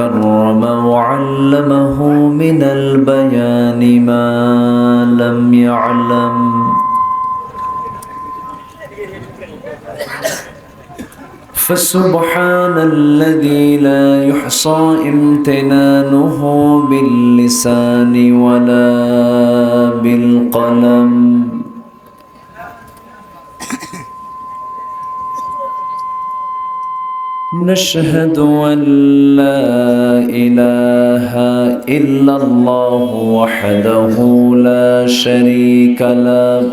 وكرم وعلمه من البيان ما لم يعلم فسبحان الذي لا يحصى امتنانه باللسان ولا بالقلم نشهد أن لا إله إلا الله وحده لا شريك له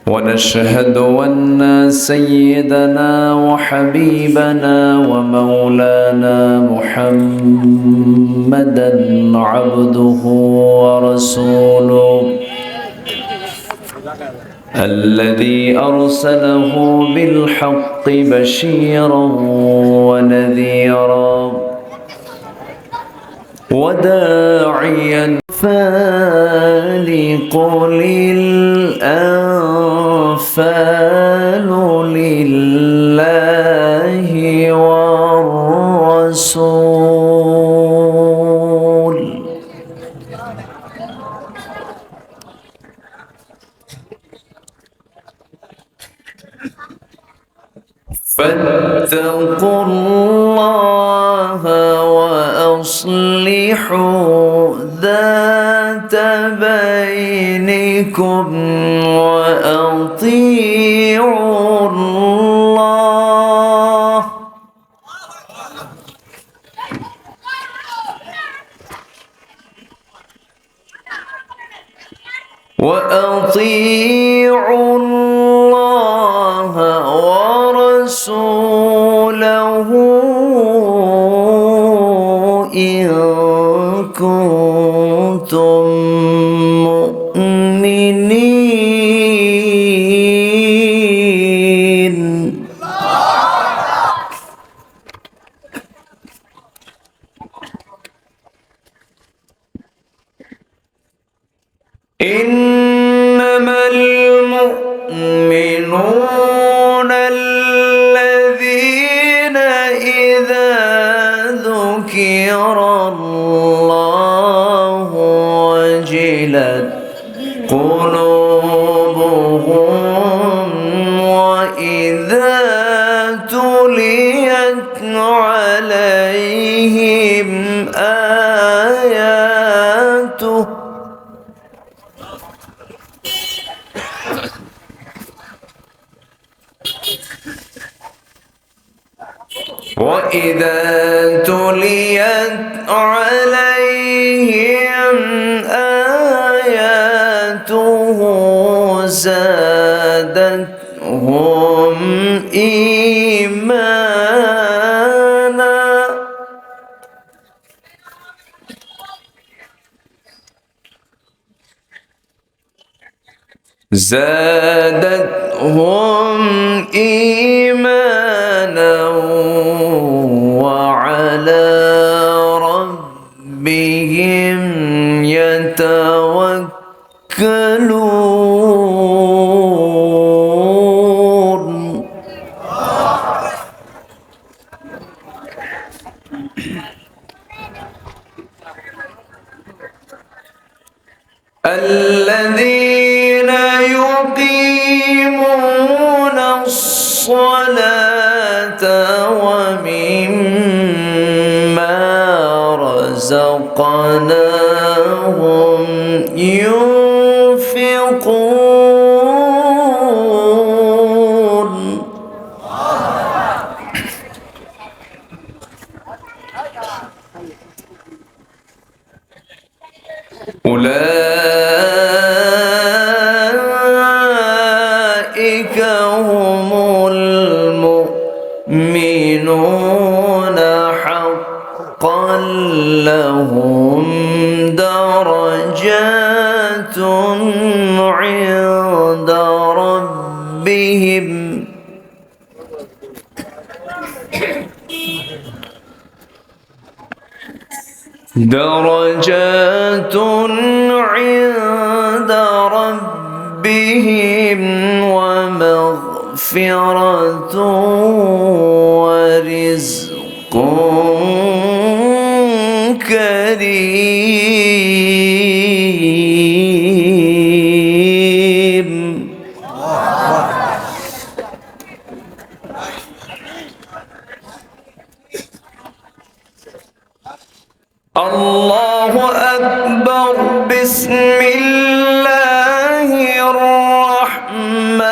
ونشهد أن سيدنا وحبيبنا ومولانا محمدا عبده ورسوله الذي أرسله بالحق بشيرا ونذيرا وداعيا فالق للأنفال لله والرسول فاتقوا الله وأصلحوا ذات بينكم وأطيعوا الله ورسوله إن كنتم مؤمنين إنما المؤمنون الذين إذا ذكر الله وجلت قلوبهم وإذا تليت عليهم آياته زادتهم إيمانا وعلى ربهم يتوكلون الذين يقيمون الصلاة ومما رزقناهم ينفقون أولئك هم المؤمنون حقا لهم درجات عند ربهم ومغفرة ورزق كريم. الله أكبر. بسم الله الرحمن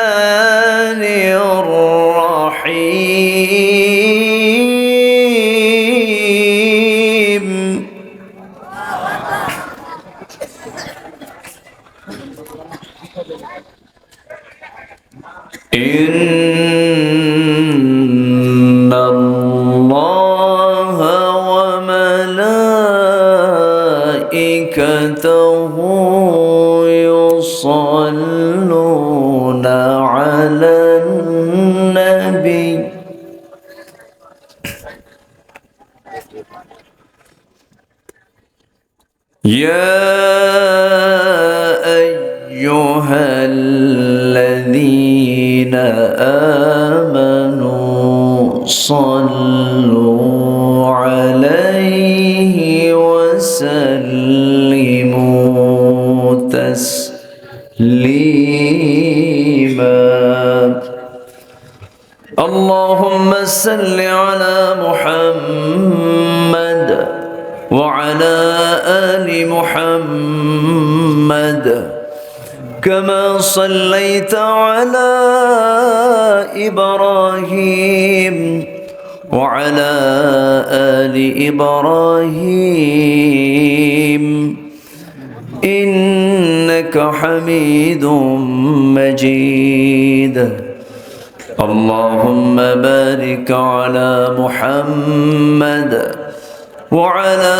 الرحيم. إن الله وملائكته يصلون على النبي. يا أيها الذين آمنوا صلوا عليه وسلموا تسليما. اللهم صل على محمد وعلى آل محمد كما صليت على إبراهيم وعلى آل إبراهيم إنك حميد مجيد. اللهم بارك على محمد وعلى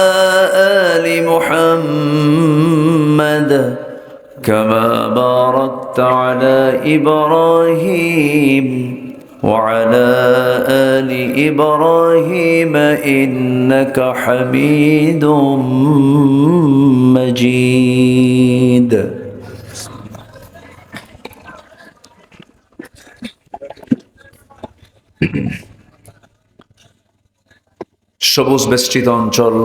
آل محمد كما باركت على إبراهيم وعلى آل إبراهيم إنك حميد مجيد. সবুজ বেষ্টিত অঞ্চল,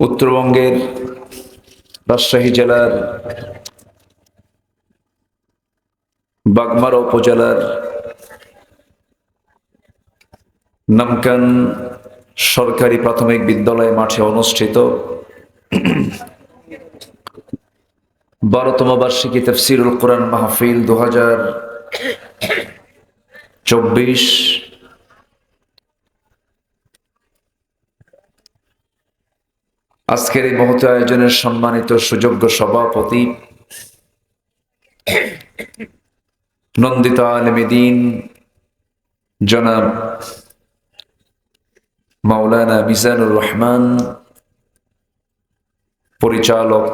উত্তরবঙ্গের রাজশাহী জেলার বাগমারা উপজেলার নামকান সরকারি প্রাথমিক বিদ্যালয় মাঠে অনুষ্ঠিত 12তম বার্ষিকী তাফসীরুল কোরআন মাহফিল 2024 আজকের এই মহৎ আয়োজনের সম্মানিত সুযোগ্য সভাপতি নন্দিত আলেমে দ্বীন জনাব মাওলানা মিজানুর রহমান, পরিচালক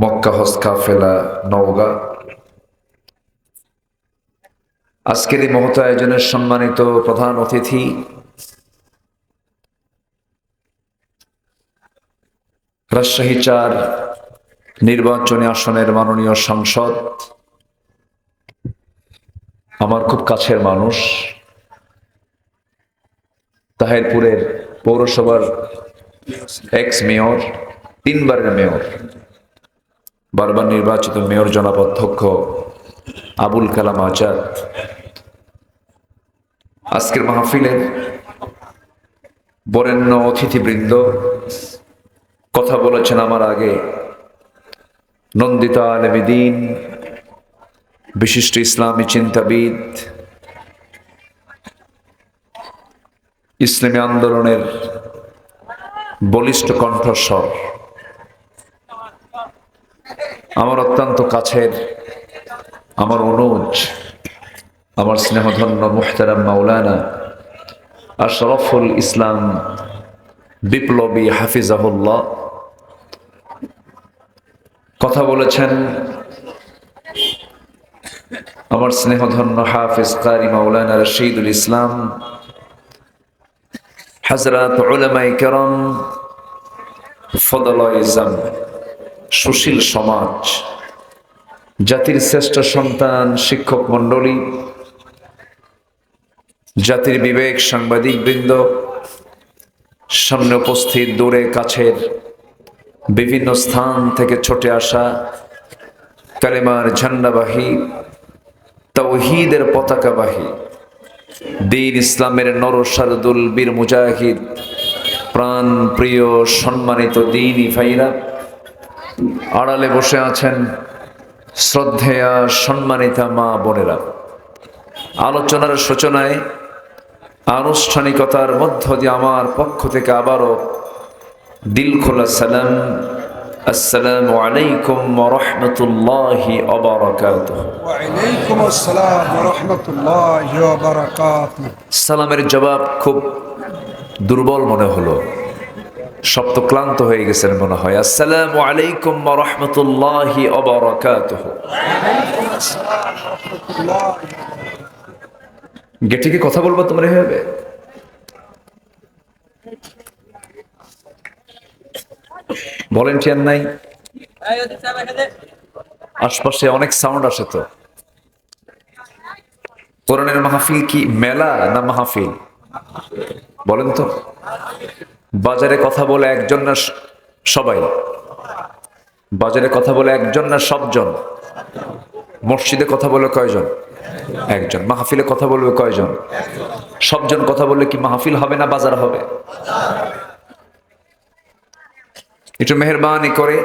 মক্কা হজ কাফেলা নওগাঁ, আজকের এই মহৎ আয়োজনের সম্মানিত প্রধান অতিথি রাজশাহী 4 নির্বাচনী আসনের মাননীয় সাংসদ, আমার খুব কাছের মানুষ, তাহিরপুরের পৌরসভার এক্স মেয়র, 3 বারের মেয়র, বারবার নির্বাচিত মেয়র জনাব অধ্যক্ষ আবুল কালাম আজাদ, আজকের মাহফিলের বরেণ্য অতিথিবৃন্দ, কথা বলেছেন আমার আগে নন্দিত আলেমে দ্বীন, বিশিষ্ট ইসলামী চিন্তাবিদ, ইসলামী আন্দোলনের বলিষ্ঠ কণ্ঠস্বর, আমার অত্যন্ত কাছের, আমার অনুজ, আমার স্নেহধন্য মুহতারাম মাওলানা আশরাফুল ইসলাম বিপ্লবী হাফিজাহুল্লাহ, কথা বলেছেন আমার স্নেহধন্য হাফিজ কারি মাওলানা রশিদুল ইসলাম, হযরত উলামায়ে কেরাম, ফদলায়ে ইজম, সুশীল সমাজ, জাতির শ্রেষ্ঠ সন্তান, শিক্ষক মণ্ডলী, জাতির বিবেক, সাংবাদিক বৃন্দ, সামনে উপস্থিত, দূরে কাছের বিভিন্ন স্থান থেকে ছুটে আসা কালেমার ঝান্ডাবাহী, তাওহীদের পতাকাবাহী, দ্বীন ইসলামের নরসারদুল বীর মুজাহিদ, প্রাণ প্রিয় সম্মানিত দ্বীনী ভাইরা, আড়ালে বসে আছেন শ্রদ্ধেয়া সম্মানিতা মা বোনেরা, আলোচনার সূচনায় আনুষ্ঠানিকতার মধ্য দিয়ে আমার পক্ষ থেকে আবারও দিল খোলা সালাম, আসসালামু আলাইকুম ওয়া রাহমাতুল্লাহি ওয়া বারাকাতুহু। ওয়া আলাইকুম আসসালাম ওয়া রাহমাতুল্লাহি ওয়া বারাকাতুহু। সালামের জবাব খুব দুর্বল মনে হলো, শব্দ ক্লান্ত হয়ে গেছেন মনে হয়। আসসালামু আলাইকুম ওয়া রাহমাতুল্লাহি ওয়া বারাকাতুহু। গেটে কি কথা বলবো তোমরা এভাবে? ভলেন্টিয়ার নাই? আশপাশে অনেক সাউন্ড আসে তো। কোরআনের মাহফিল কি মেলা না মাহফিল বলেন তো? বাজারে কথা বলে একজন না সবাই? বাজারে কথা বলে একজন না সবজন? মসজিদে কথা বলে কয়জন? একজন। মাহফিলে কথা বলবে কয়জন? সবজন কথা বললে কি মাহফিল হবে না বাজার হবে? একটু মেহেরবানি করে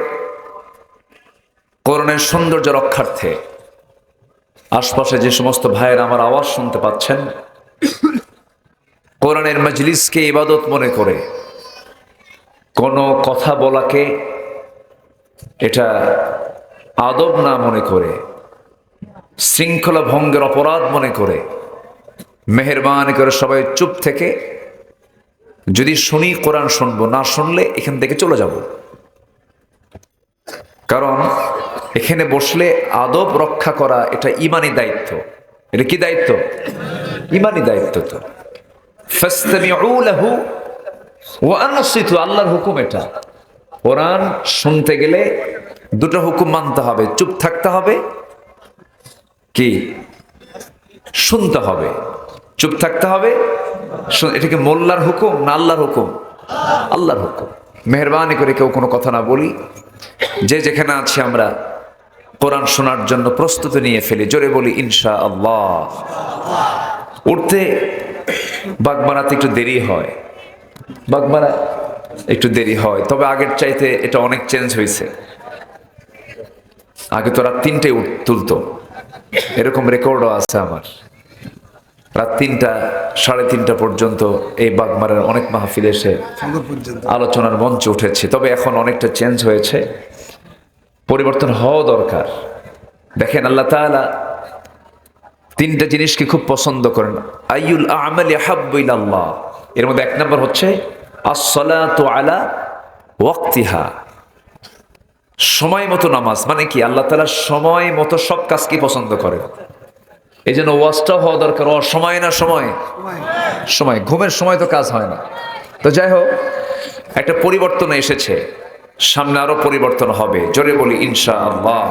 কোরআনের সৌন্দর্য রক্ষার্থে আশপাশে যে সমস্ত ভাইয়েরা আমার আওয়াজ শুনতে পাচ্ছেন, কোরআনের মজলিসকে ইবাদত মনে করে কোনো কথা বলাকে এটা আদব না মনে করে, শৃঙ্খলা ভঙ্গের অপরাধ মনে করে মেহেরবানি করে সবাই চুপ থেকে, যদি শুনি কোরআন শুনবো, না শুনলে এখান থেকে চলে যাব। কারণ এখানে বসলে আদব রক্ষা করা এটা ইমানি দায়িত্ব। এটা কি দায়িত্ব? ইমানি দায়িত্ব। তো ফাসতামিউ লাহু ওয়া আনসিতু, আল্লাহর হুকুম এটা। কোরআন শুনতে গেলে দুটো হুকুম মানতে হবে, চুপ থাকতে হবে, কি শুনতে হবে, চুপ থাকতে হবে। এটা কি মোল্লার হুকুম না আল্লাহর হুকুম? আল্লাহর হুকুম। মেহেরবানি করে কেউ কোনো কথা না বলি, যে যেখানে আছি আমরা কোরআন শোনার জন্য প্রস্তুতি নিয়ে ফেলি। জোরে বলি ইনশাআল্লাহ। উঠতে বাগমারাতে একটু দেরি হয়, বাগমারা একটু দেরি হয়, তবে আগের চাইতে এটা অনেক চেঞ্জ হয়েছে। আগে তো রাত 3টায় তুলতো, এরকম রেকর্ডও আছে আমার। রাত 3টা, 3:30 পর্যন্ত এই বাগমারার অনেক মাহফিল এসে আলোচনার মঞ্চে উঠেছে। তবে এখন অনেকটা চেঞ্জ হয়েছে, পরিবর্তন হওয়া দরকার। দেখেন আল্লাহ তাআলা 3টা জিনিসকে খুব পছন্দ করেন। আইয়ুল আমালি আহাব্বু ইলাল্লাহ, এর মধ্যে 1 নম্বর হচ্ছে আস-সালাতু আলা ওয়াক্তিহা, সময় মতো নামাজ। মানে কি, আল্লাহ তাআলা সময় মতো সব কাজকে পছন্দ করেন। এই জন্য ওয়াজটাও হওয়া দরকার অসময় না সময়? সময়। ঘুমের সময় তো কাজ হয় না। তো যাই হোক, একটা পরিবর্তন এসেছে, সামনে আরো পরিবর্তন হবে। জোরে বলি ইনশাআল্লাহ।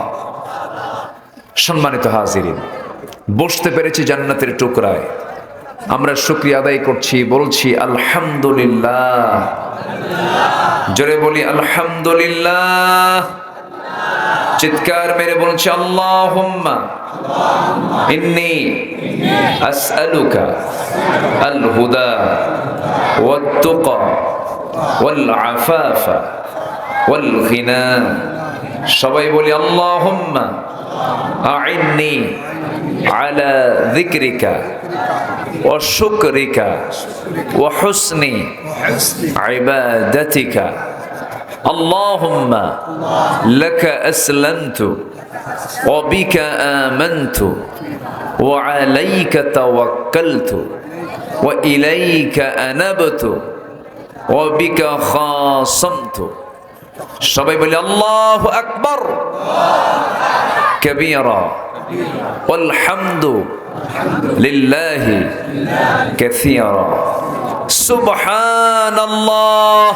সম্মানিত হাজিরিন, বসতে পেরেছি জান্নাতের টুকরায়, আমরা শুকরিয়া আদায় করছি, বলছি আলহামদুলিল্লাহ। জোরে বলি আলহামদুলিল্লাহ। চিৎকার মেরে বলছি আল্লাহুম্মা ইন্নী আসআলুকা আল হুদা ওয়াত তুকা ওয়াল আফাফা ওয়াল গিনা। সবাই বলি আল্লাহুম্মা আইন্নি আলা যিকরিকা ওয়া শুকরিকা ওয়া হুসনি ইবাদাতিকা। আল্লাহুম্মা লাকা আসলামতু ওয়া বিকা আমানতু ওয়া আলাইকা তাওয়াক্কালতু ওয়া ইলাইকা আনাবতু ওয়া বিকা খাসামতু। সবাই বলি আল্লাহু আকবার কাবীরা ওয়াল হামদু লিল্লাহি কাসীরা। সুবহানাল্লাহ।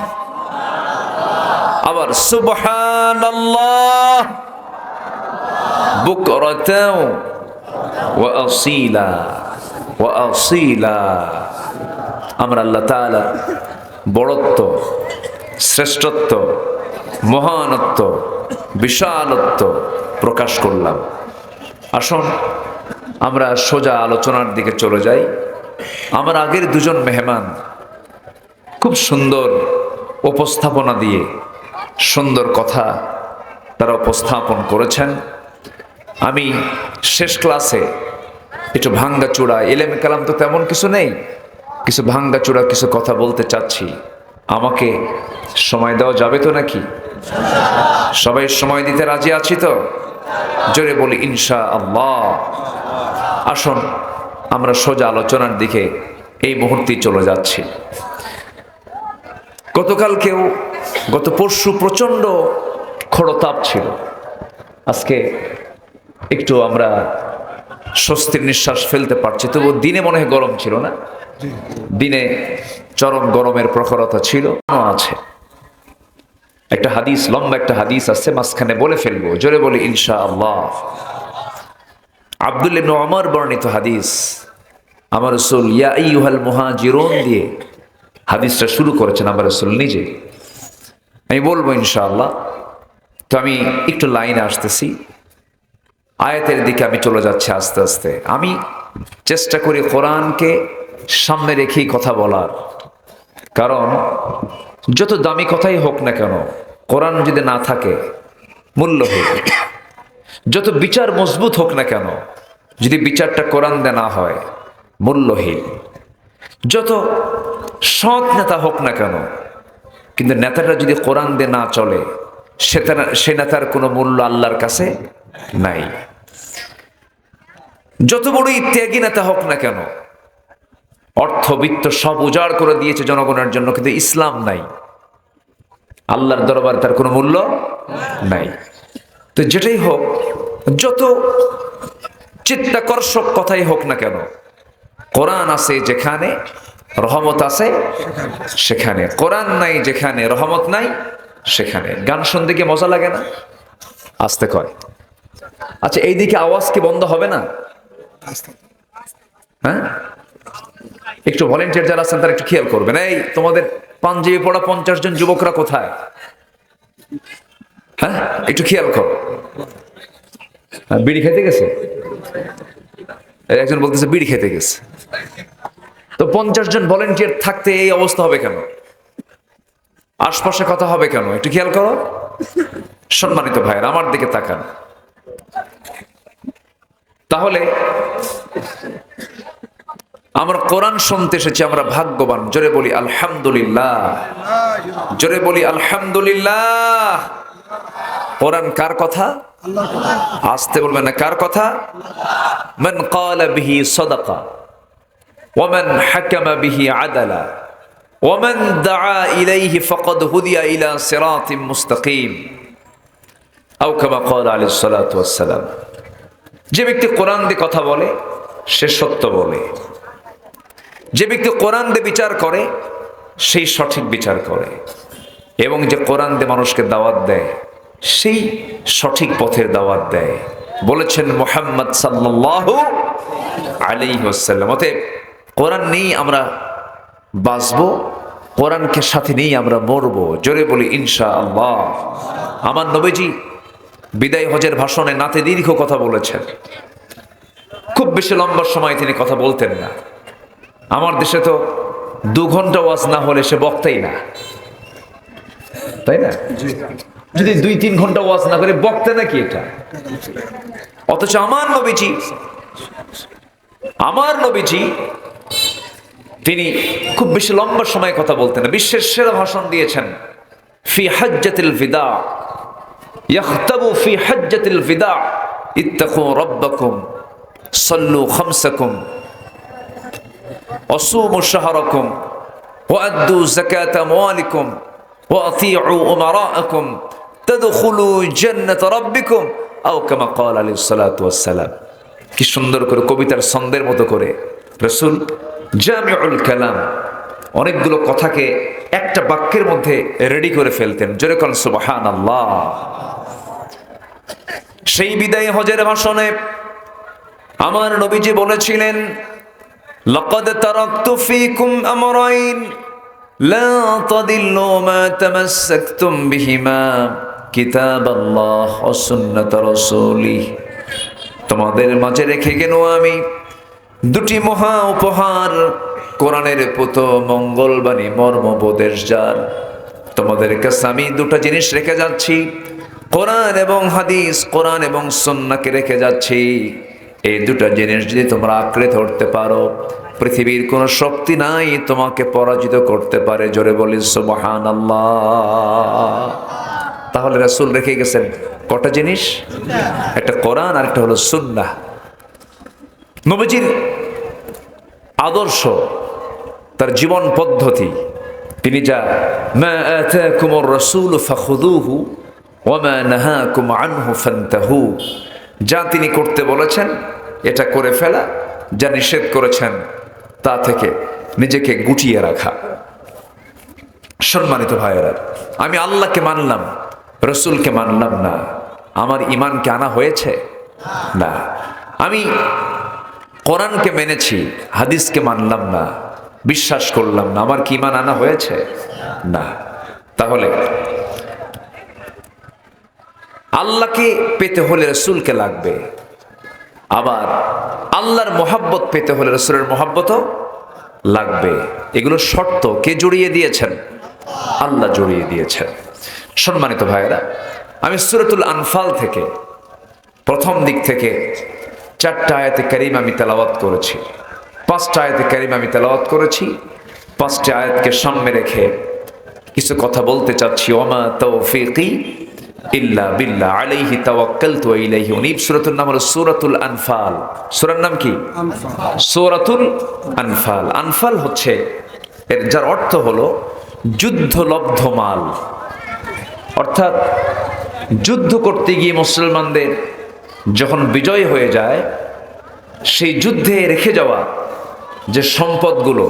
আবার সুবহানাল্লাহ। বুকরাতাও ওয়া আসীলা ওয়া আসীলা। আমরা আল্লাহ তাআলা বড়ত্ব, শ্রেষ্ঠত্ব, মহানত্ব, বিশালত্ব প্রকাশ করলাম। আসুন আমরা সোজা আলোচনার দিকে চলে যাই। আমার আগের দুজন মেহমান খুব সুন্দর উপস্থাপনা দিয়ে সুন্দর কথা তারা উপস্থাপন করেছেন। আমি শেষ ক্লাসে একটু ভাঙ্গাচূড়া, এলেম কালাম তো তেমন কিছু নেই, কিছু ভাঙ্গাচূড়া কিছু কথা বলতে চাচ্ছি। আমাকে সময় দেওয়া যাবে তো নাকি? সবাই সময় দিতে রাজি আছি তো? জোরে বলি ইনশাআল্লাহ। আসুন আমরা সোজা আলোচনার দিকে এই মুহূর্তে চলে যাচ্ছি। গত পরশু প্রচন্ড খড়তাপ ছিল, আজকে একটু আমরা স্বস্তির নিঃশ্বাস ফেলতে পারছি। তবু দিনে মনে হয় গরম ছিল না? দিনে চরম গরমের প্রখরতা ছিল আছে। একটা হাদিস, লম্বা একটা হাদিস আছে, মাঝখানে বলে ফেলবো, জোরে বলি ইনশাআল্লাহ। আব্দুল্লাহ ইবনে ওমর বর্ণিত হাদিস। আমার রাসূল ইয়া আইয়ুহাল মুহাজিরুন দিয়ে হাদিসটা শুরু করেছেন আমার রাসূল নিজে। আমি বলবো ইনশাআল্লাহ। তো আমি একটু লাইনে আসতেছি, আয়াতের দিকে আমি চলে যাচ্ছি আস্তে আস্তে। আমি চেষ্টা করি কোরআনকে সামনে রেখেই কথা বলার, কারণ যত দামি কথাই হোক না কেন কোরআন যদি না থাকে মূল্যহীন। যত বিচার মজবুত হোক না কেন যদি বিচারটা কোরআন দিয়ে না হয় মূল্যহীন। যত সৎ নেতা হোক না কেন কিন্তু নেতাটা যদি কোরআন দিয়ে না চলে সে নেতার কোনো মূল্য আল্লাহর কাছে নাই। যত বড়ই ত্যাগী নেতা হোক না কেন, অর্থ বিত্ত সব উজাড় করে দিয়েছে জনগণের জন্য, কিন্তু ইসলাম নাই, আল্লাহর দরবারে তার কোনো মূল্য নাই। তো যেটাই হোক, যত চিত্তাকর্ষক কথাই হোক না কেন, কোরআন আছে যেখানে রহমত আছে সেখানে, কোরআন নাই যেখানে রহমত নাই সেখানে। গান শুনতে কি মজা লাগে না? আসতে কয়। আচ্ছা, এইদিকে আওয়াজ কি বন্ধ হবে না? হ্যাঁ, একটু ভলেন্টিয়ার যারা আছেন তারা একটু খেয়াল করবেন। এই তোমাদের পাঞ্জাবি পড়া 50 জন যুবকরা কোথায়? হ্যাঁ, একটু খেয়াল কর। বিড়ি খেতে গেছে, একজন বলতেছে বিড়ি খেতে গেছে। তো 50 জন ভলেন্টিয়ার থাকতে এই অবস্থা হবে কেন? আশপাশে কথা হবে কেন? একটু খেয়াল করো। সম্মানিত ভাইয়ের আমার দিকে তাকান। তাহলে আমরা কোরআন শুনতে এসেছি, আমরা ভাগ্যবান। জোরে বলি আলহামদুলিল্লাহ, জোরে বলি আলহামদুলিল্লাহ। কোরআন কার কথা? আসতে বলবেন না, কার কথা? মান ক্বালা বিহি সাদাকা ওয়া মান হাকামা বিহি আদালা ওয়া মান দাআ ইলাইহি ফাকাদ হুদিয়া ইলা সিরাতিম মুস্তাকিম আও কামা ক্বালা আলাইহিস সালাতু ওয়াস সালাম। যে ব্যক্তি কোরআন দিয়ে কথা বলে সে সত্য বলে, যে ব্যক্তি কোরআন দিয়ে বিচার করে সেই সঠিক বিচার করে, এবং যে কোরআন দিয়ে মানুষকে দাওয়াত দেয় সেই সঠিক পথের দাওয়াত দেয়, বলেছেন মুহাম্মদ সাল্লাল্লাহু আলাইহি ওয়াসাল্লাম। অতএব কোরআন নিয়েই আমরা বাঁচবো, কোরআনকে সাথে নিয়েই আমরা মরবো। জোরে বলি ইনশাআল্লাহ। আমার নবীজি বিদায় হজের ভাষণে নাতে দীর্ঘ কথা বলেছেন। খুব বেশি লম্বা সময় তিনি কথা বলতেন না। আমার দেশে তো 2 ঘন্টা ওয়াজ না হলে সে বক্তাই না, তাই না? যদি 2-3 ঘন্টা ওয়াজ না করে বক্তা নাকি এটা? অথচ আমার নবীজি তিনি খুব বেশি লম্বা সময় কথা বলতেন না। বিশ্বের সেরা ভাষণ দিয়েছেন ফি হাজ্জাতিল বিদা, ইয়াখতাবু ফি হাজ্জাতিল বিদা ইত্তাকু রাব্বাকুম সাল্লু খামসাকুম ওয়াসুমু শাহরাকুম ওয়াআদ্দু যাকাতা আমওয়ালিকুম ওয়াতিউ উমারাআকুম তাদখুলু জান্নাত রাব্বিকুম আও কামা ক্বালা আলাইহিস সালাতু ওয়াস সালাম। কি সুন্দর করে কবিতার ছন্দের মতো করে রাসূল জামিউল কালাম, অনেকগুলো কথাকে একটা বাক্যের মধ্যে রেডি করে ফেলতেন। জোরে কোন সুবহানাল্লাহ। সেই বিদায় হজের ভাষণে আমার নবীজি বলেছিলেন, লাকাদ তারাকতু ফীকুম আমরাইন লা তাদিল্লু মা তামাসসাকতুম বিহিমা কিতাবাল্লাহ ওয়া সুন্নাত রাসূলিহ। তোমাদের মাঝে রেখে গেল আমি দুটি মহা উপহার, কোরআনের পুত মঙ্গলবাণী মর্মবোধের জার। তোমাদের কাছে আমি দুটো জিনিস রেখে যাচ্ছি, কোরআন এবং হাদিস, কোরআন এবং সুন্নাহকে রেখে যাচ্ছি। এই দুটো জিনিস যদি তোমরা আঁকড়ে ধরতে পারো, পৃথিবীর কোনো শক্তি নাই তোমাকে পরাজিত করতে পারে। জোরে বলি সুবহানাল্লাহ। তাহলে রাসূল রেখে গেছেন কটা জিনিস? একটা কোরআন আর একটা হলো সুন্নাহ। নবীজির আদর্শ, তার জীবন পদ্ধতি, তিনি যা মা আতাকুমুর রাসূলু ফাখুযুহু ওয়া মা নাহাকুম আনহু ফান্তাহু, যা তিনি করতে বলেছেন এটা করে ফেলা, যা নিষেধ করেছেন তা থেকে নিজেকে গুটিয়ে রাখা। সম্মানিত ভাইয়েরা, আমি আল্লাহকে মানলাম, রসুলকে মানলাম না, আমার ঈমানকে আনা হয়েছে না। আমি কোরআনকে মেনেছি, হাদিসকে মানলাম না, বিশ্বাস করলাম না, আমার কি ঈমান আনা হয়েছে না। তাহলে আল্লাহকে পেতে হলে রসুলকে লাগবে, আবার আল্লাহর মোহাব্বত পেতে হলে রসুলের মোহাব্বতও লাগবে। এগুলো শর্ত কে জড়িয়ে দিয়েছেন? আল্লাহ জড়িয়ে দিয়েছেন। সম্মানিত ভাইয়েরা, আমি সূরাতুল আনফাল থেকে প্রথম দিক থেকে 4টা আয়াতে কারিমা আমি তেলাওয়াত করেছি, 5টা আয়াতে কারিমা আমি তেলাওয়াত করেছি। 5টা আয়াতকে সামনে রেখে কিছু কথা বলতে চাচ্ছি। ওমা তাওফীকি ইল্লা বিল্লাহ আলাইহি তাওয়াক্কালতু ওয়া ইলাইহি উনীব। সূরাতুর নাম হলো সূরাতুল আনফাল। সূরার নাম কি? সূরাতুল আনফাল। আনফাল হচ্ছে এর যার অর্থ হলো যুদ্ধলব্ধ মাল, অর্থাৎ যুদ্ধ করতে গিয়ে মুসলমানদের যখন বিজয় হয়ে যায়, সেই যুদ্ধে রেখে যাওয়া যে সম্পদগুলো,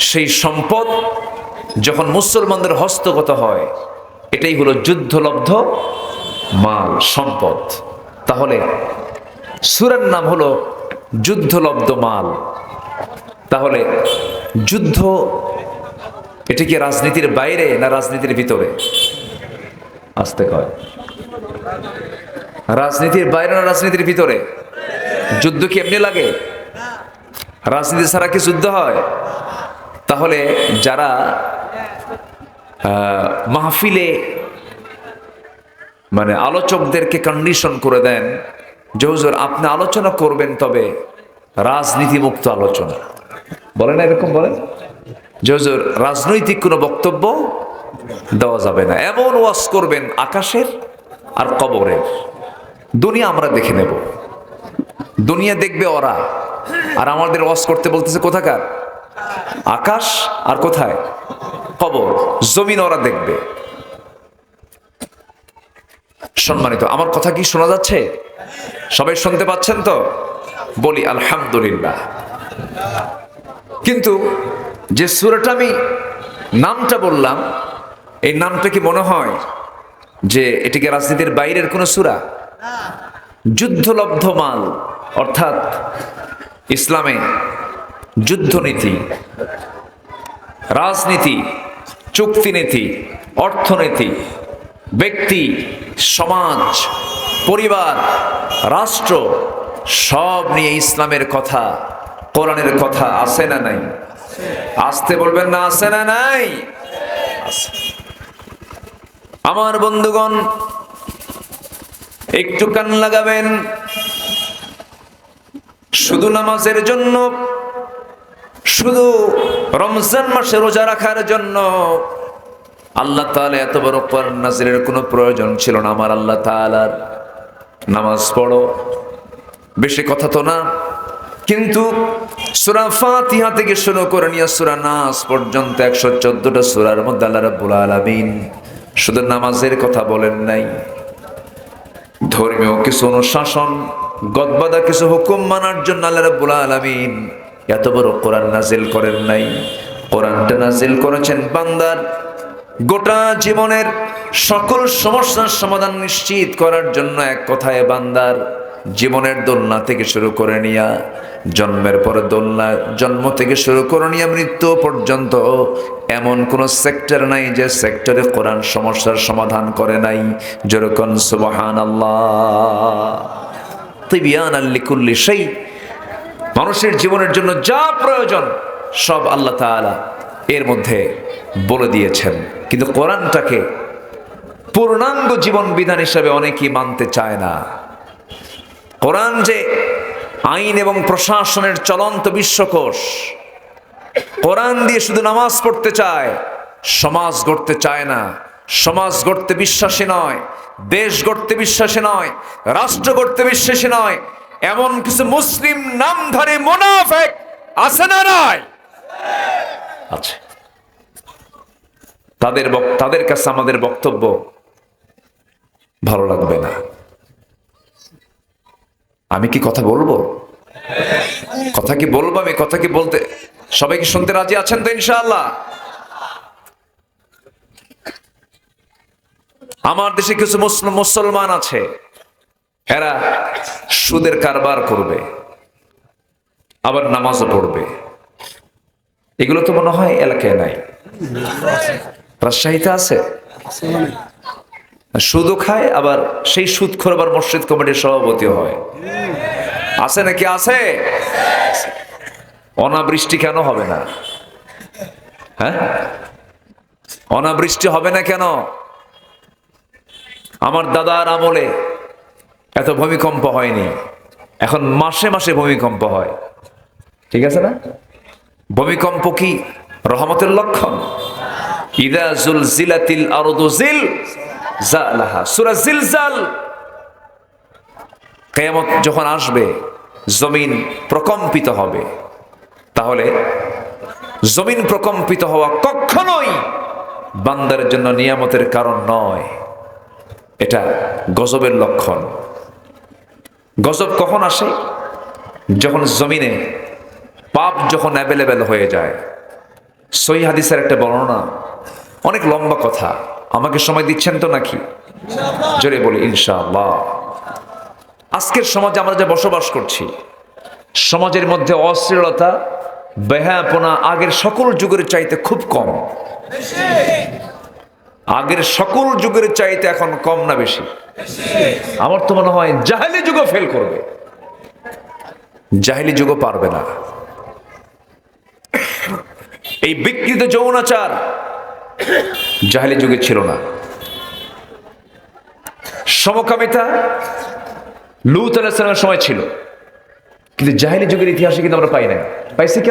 সেই সম্পদ যখন মুসলমানদের হস্তগত হয়, এটাই হলো যুদ্ধলব্ধ মাল, সম্পদ। তাহলে সূরার নাম হলো যুদ্ধলব্ধ মাল। তাহলে যুদ্ধ এটা কি রাজনীতির বাইরে না রাজনীতির ভিতরে? আসতে কয়, রাজনীতির বাইরে না রাজনীতির ভিতরে? যুদ্ধ কি এমনি লাগে? রাজনীতি ছাড়া কি যুদ্ধ হয়? তাহলে যারা মাহফিলে মানে আলোচকদেরকে কন্ডিশন করে দেন যে হুজুর আপনি আলোচনা করবেন, তবে রাজনীতি মুক্ত আলোচনা, বলে না এরকম বলেন যে হুজুর রাজনৈতিক কোনো বক্তব্য দেওয়া যাবে না, এমন ওয়াজ করবেন আকাশের আর কবরের। দুনিয়া আমরা দেখে নেব, দুনিয়া দেখবে ওরা, আর আমাদের ওয়াজ করতে বলতেছে কোথাকার? আকাশ আর কোথায়? কবর, জমিন ওরা দেখবে। সম্মানিত, আমার কথা কি শোনা যাচ্ছে? সবাই শুনতে পাচ্ছেন তো? বলি আলহামদুলিল্লাহ। কিন্তু যে সূরাটা আমি নামটা বললাম, এই নামটা কি মনে হয় যে এটিকে রাজনীতির বাইরের কোন সূরা? যুদ্ধলব্ধ মাল, অর্থাৎ ইসলামে যুদ্ধনীতি, রাজনীতি, চুক্তিনীতি, অর্থনীতি, ব্যক্তি, সমাজ, পরিবার, রাষ্ট্র সব নিয়ে ইসলামের কথা, কোরআনের কথা আছে না নাই? আসতে বলবেন না, আছে না নাই? আমার বন্ধুগণ একটু কান লাগাবেন। শুধু নামাজের জন্য, শুধু রমজান মাসে রোজা রাখার জন্য আল্লাহ তাআলা এত বড় কোরআন নাযিলের কোনো প্রয়োজন ছিল না। আমার আল্লাহ তাআলার নামাজ পড়ো, বেশি কথা তো না, কিন্তু সূরা ফাতিহা থেকে শুরু করে নিয়ে সূরা নাস পর্যন্ত 114টা সূরার মধ্যে আল্লাহ রাব্বুল আলামিন শুধু নামাজের কথা বলেন নাই, ধর্মীয় কিছু অনুশাসন, গদবাদা কিছু হুকুম মানার জন্য আল্লাহ রাব্বুল আলামিন এত বড় কোরআন নাজিল করেন নাই। কোরআনটা নাজিল করেছেন বান্দার গোটা জীবনের সকল সমস্যার সমাধান নিশ্চিত করার জন্য এক কথায় বান্দার জীবনের দোলনা থেকে শুরু করে নিয়া জন্মের পরে দোলনা, জন্ম থেকে শুরু করে নিয়ে মৃত্যু পর্যন্ত এমন কোন সেক্টর নাই যে সেক্টরে কোরআন সমস্যার সমাধান করে নাই। যেরকম সুবহানাল্লাহ, তিবিয়ানাল লিকুল্লি শাই, মানুষের জীবনের জন্য যা প্রয়োজন সব আল্লাহ তাআলা এর মধ্যে বলে দিয়েছেন। কিন্তু কোরআনটাকে পূর্ণাঙ্গ জীবন বিধান হিসেবে অনেকেই মানতে চায় না। কোরআন যে আইন এবং প্রশাসনের চলন্ত বিশ্বকোষ, কোরআন দিয়ে শুধু নামাজ পড়তে চায়, সমাজ গড়তে চায় না। সমাজ গড়তে বিশ্বাসী নয়, দেশ গড়তে বিশ্বাসী নয়, রাষ্ট্র গড়তে বিশ্বাসী নয়। এমন কিছু মুসলিম নামধারী মুনাফিক আছে না নাই? আছে। তাদের কাছে আমাদের বক্তব্য ভালো লাগবে না। আমি কি কথা বলবো? কথা কি বলবো? আমি কথা কি বলতে, সবাই কি শুনতে রাজি আছেন তো ইনশাআল্লাহ? আমার দেশে কিছু মুসলমান আছে, এরা সুদের কারবার করবে, আবার নামাজও পড়বে। এগুলো তো মনে হয় এলাকায় নাই, রাজশাহীতে আছে। সুদও খায়, আবার সেই সুদখোর আবার মসজিদ কমিটির সভাপতি হয়। আছে নাকি? আছে। অনাবৃষ্টি কেন হবে না? হ্যাঁ, অনাবৃষ্টি হবে না কেন? আমার দাদার আমলে এত ভূমিকম্প হয়নি, এখন মাসে মাসে ভূমিকম্প হয়। ঠিক আছে না? ভূমিকম্প কি রহমতের লক্ষণ? ইদা জুলজিলাতিল আরদু জিলজালাহা, সূরা জিলজাল। কিয়ামত যখন আসবে, জমিন প্রকম্পিত হবে। তাহলে জমিন প্রকম্পিত হওয়া কখনোই বান্দার জন্য নিয়ামতের কারণ নয়, এটা গজবের লক্ষণ। গজব কখন আসে? যখন জমিনে পাপ যখন অ্যাভেলেবেল হয়ে যায়। সহিহ হাদিসের একটা বর্ণনা, অনেক লম্বা কথা, আমাকে সময় দিচ্ছেন তো নাকি? জোরে বলি ইনশাআল্লাহ। আজকের সমাজে আমরা যে বসবাস করছি, সমাজের মধ্যে অশ্লীলতা, বেহায়াপনা আগের সকল যুগের চাইতে খুব কম। আগের সকল যুগের চাইতে এখন কম না বেশি? আমার তো মনে হয় জাহেলি যুগও ফেল করবে, জাহেলি যুগও পারবে না। এই বিকৃত যৌনাচার জাহেলি যুগে ছিল না। সমকামিতা লূত আলাইহিস সালামের সময় ছিল, কিন্তু জাহেলি যুগের ইতিহাসে কিন্তু আমরা পাই না। পাইছি কি?